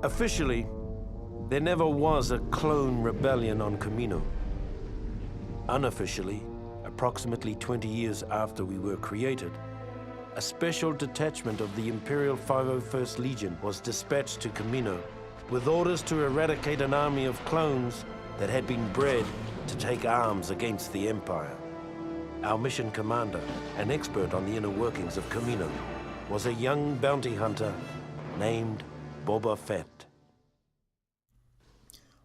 Officially, there never was a clone rebellion on Kamino. Unofficially, approximately 20 years after we were created, a special detachment of the Imperial 501st Legion was dispatched to Kamino with orders to eradicate an army of clones that had been bred to take arms against the Empire. Our mission commander, an expert on the inner workings of Kamino, was a young bounty hunter named Boba Fett.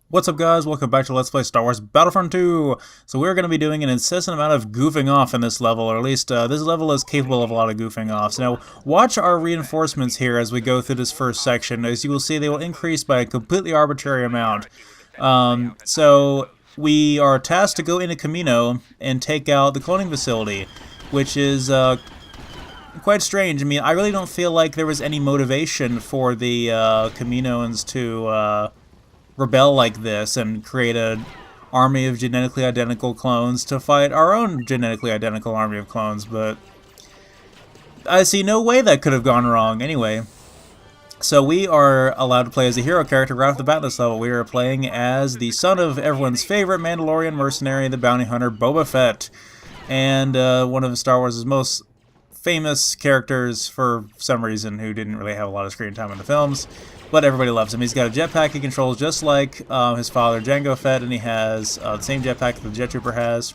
What's up, guys? Welcome back to Let's Play Star Wars Battlefront 2! So we're going to be doing an incessant amount of goofing off in this level, or at least this level is capable of a lot of goofing off. So now, watch our reinforcements here as we go through this first section. As you will see, they will increase by a completely arbitrary amount. So we are tasked to go into Kamino and take out the cloning facility, which is quite strange. I mean, I really don't feel like there was any motivation for the Kaminoans to rebel like this and create an army of genetically identical clones to fight our own genetically identical army of clones, but I see no way that could have gone wrong anyway. So we are allowed to play as a hero character right off the bat in this level. We are playing as the son of everyone's favorite Mandalorian mercenary, the bounty hunter Boba Fett, and one of Star Wars' most famous characters for some reason who didn't really have a lot of screen time in the films. But everybody loves him. He's got a jetpack he controls just like his father, Jango Fett, and he has the same jetpack that the Jet Trooper has.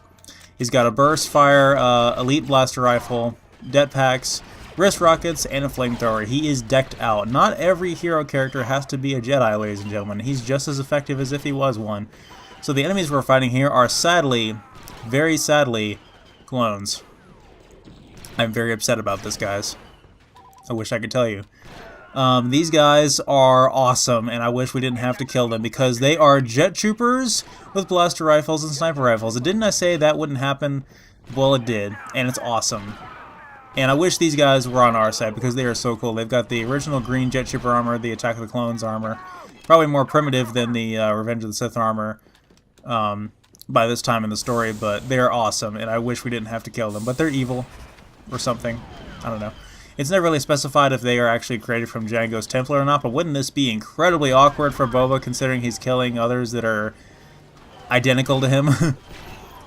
He's got a burst fire, elite blaster rifle, jetpacks, wrist rockets, and a flamethrower. He is decked out. Not every hero character has to be a Jedi, ladies and gentlemen. He's just as effective as if he was one. So the enemies we're fighting here are sadly, very sadly, clones. I'm very upset about this, guys. I wish I could tell you. These guys are awesome, and I wish we didn't have to kill them, because they are jet troopers with blaster rifles and sniper rifles. And didn't I say that wouldn't happen? Well, it did, and it's awesome. And I wish these guys were on our side, because they are so cool. They've got the original green jet trooper armor, the Attack of the Clones armor. Probably more primitive than the Revenge of the Sith armor by this time in the story, but they are awesome, and I wish we didn't have to kill them. But they're evil, or something. I don't know. It's never really specified if they are actually created from Jango's Templar or not, but wouldn't this be incredibly awkward for Boba, considering he's killing others that are identical to him?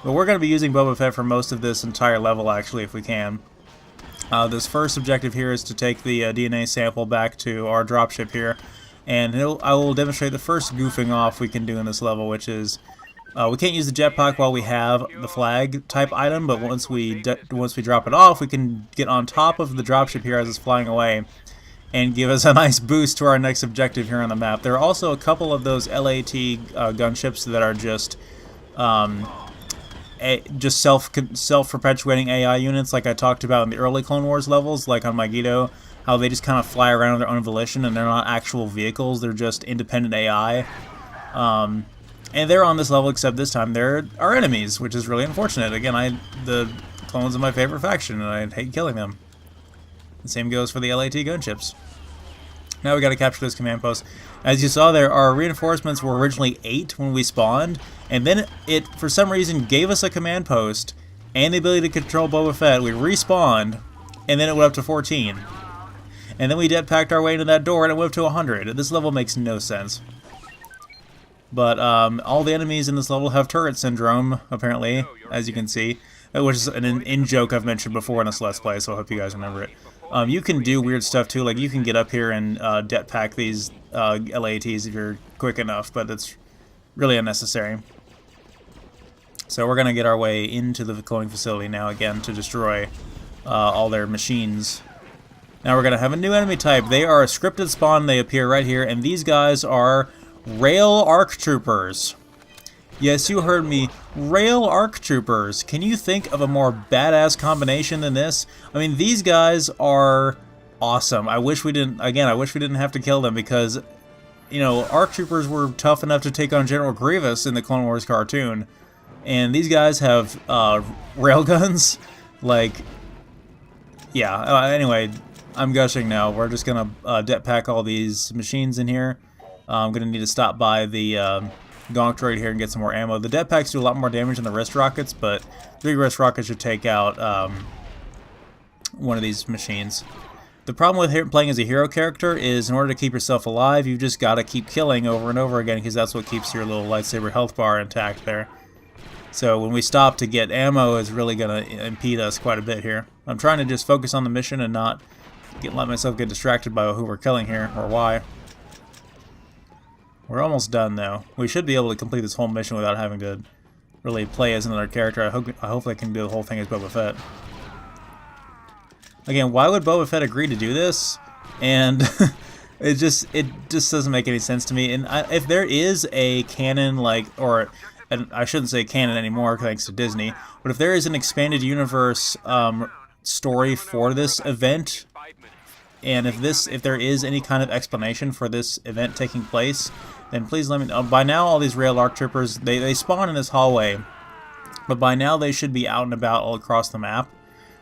But we're going to be using Boba Fett for most of this entire level, actually, if we can. This first objective here is to take the DNA sample back to our dropship here, and I will demonstrate the first goofing off we can do in this level, which is we can't use the jetpack while we have the flag type item, but once we drop it off, we can get on top of the dropship here as it's flying away and give us a nice boost to our next objective here on the map. There are also a couple of those LAT gunships that are just self-perpetuating AI units, like I talked about in the early Clone Wars levels, like on Magneto, how they just kind of fly around on their own volition and they're not actual vehicles, they're just independent AI. And they're on this level, except this time they're our enemies, which is really unfortunate. Again, the clones are my favorite faction, and I hate killing them. The same goes for the LAT gunships. Now we got to capture this command post. As you saw there, our reinforcements were originally 8 when we spawned, and then it, for some reason, gave us a command post and the ability to control Boba Fett. We respawned, and then it went up to 14. And then we jetpacked our way into that door, and it went up to 100. This level makes no sense. But all the enemies in this level have turret syndrome, apparently, as you can see, which is an in-joke I've mentioned before in this Let's Play, so I hope you guys remember it. You can do weird stuff, too, like you can get up here and jetpack these LATs if you're quick enough, but it's really unnecessary. So we're going to get our way into the cloning facility now, again, to destroy all their machines. Now we're going to have a new enemy type. They are a scripted spawn, they appear right here, and these guys are Rail ARC Troopers. Yes, you heard me. Rail ARC Troopers. Can you think of a more badass combination than this? I mean, these guys are awesome. I wish we didn't have to kill them, because, you know, ARC Troopers were tough enough to take on General Grievous in the Clone Wars cartoon. And these guys have railguns. Like, yeah, anyway, I'm gushing now. We're just going to jetpack all these machines in here. I'm going to need to stop by the Gonk droid here and get some more ammo. The jetpacks do a lot more damage than the wrist rockets, but 3 wrist rockets should take out one of these machines. The problem with playing as a hero character is in order to keep yourself alive, you've just got to keep killing over and over again, because that's what keeps your little lightsaber health bar intact there. So when we stop to get ammo is really going to impede us quite a bit here. I'm trying to just focus on the mission and not let myself get distracted by who we're killing here, or why. We're almost done, though. We should be able to complete this whole mission without having to really play as another character. I hope I can do the whole thing as Boba Fett. Again, why would Boba Fett agree to do this? And it just doesn't make any sense to me. And if there is a canon, and I shouldn't say canon anymore thanks to Disney, but if there is an expanded universe story for this event, and if there is any kind of explanation for this event taking place, then please let me know. By now, all these Rail ARC Troopers, they spawn in this hallway, but by now they should be out and about all across the map.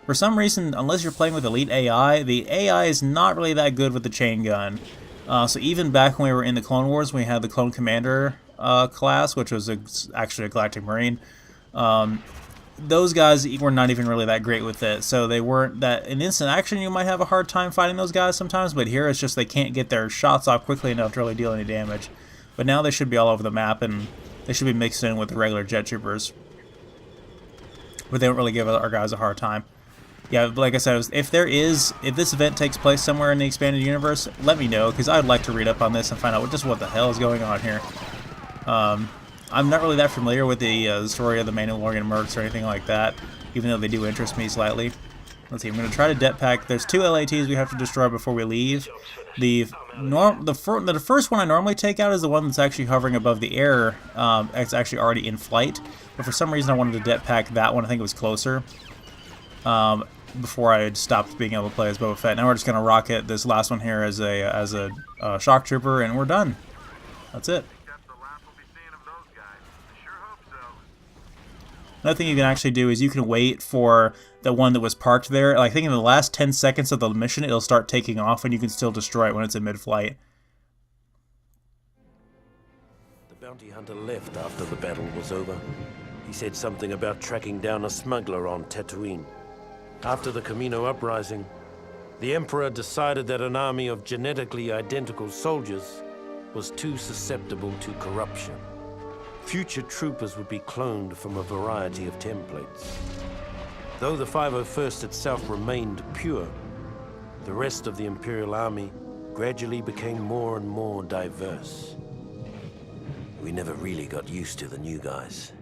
For some reason, unless you're playing with Elite AI, the AI is not really that good with the chain gun. So even back when we were in the Clone Wars, we had the Clone Commander class, which was actually a Galactic Marine. Those guys were not even really that great with it, so they weren't that... In instant action, you might have a hard time fighting those guys sometimes, but here it's just they can't get their shots off quickly enough to really deal any damage. But now they should be all over the map, and they should be mixed in with the regular jet troopers. But they don't really give our guys a hard time. Yeah, like I said, if this event takes place somewhere in the expanded universe, let me know, because I'd like to read up on this and find out just what the hell is going on here. I'm not really that familiar with the story of the Mandalorian mercs or anything like that, even though they do interest me slightly. Let's see, I'm going to try to jetpack. There's 2 LATs we have to destroy before we leave. The first one I normally take out is the one that's actually hovering above the air. It's actually already in flight, but for some reason I wanted to jetpack that one. I think it was closer. Before I had stopped being able to play as Boba Fett. Now we're just going to rocket this last one here as a shock trooper, and we're done. That's it. Another thing you can actually do is you can wait for the one that was parked there. I think in the last 10 seconds of the mission, it'll start taking off, and you can still destroy it when it's in mid-flight. The bounty hunter left after the battle was over. He said something about tracking down a smuggler on Tatooine. After the Kamino uprising, the Emperor decided that an army of genetically identical soldiers was too susceptible to corruption. Future troopers would be cloned from a variety of templates. Though the 501st itself remained pure, the rest of the Imperial Army gradually became more and more diverse. We never really got used to the new guys.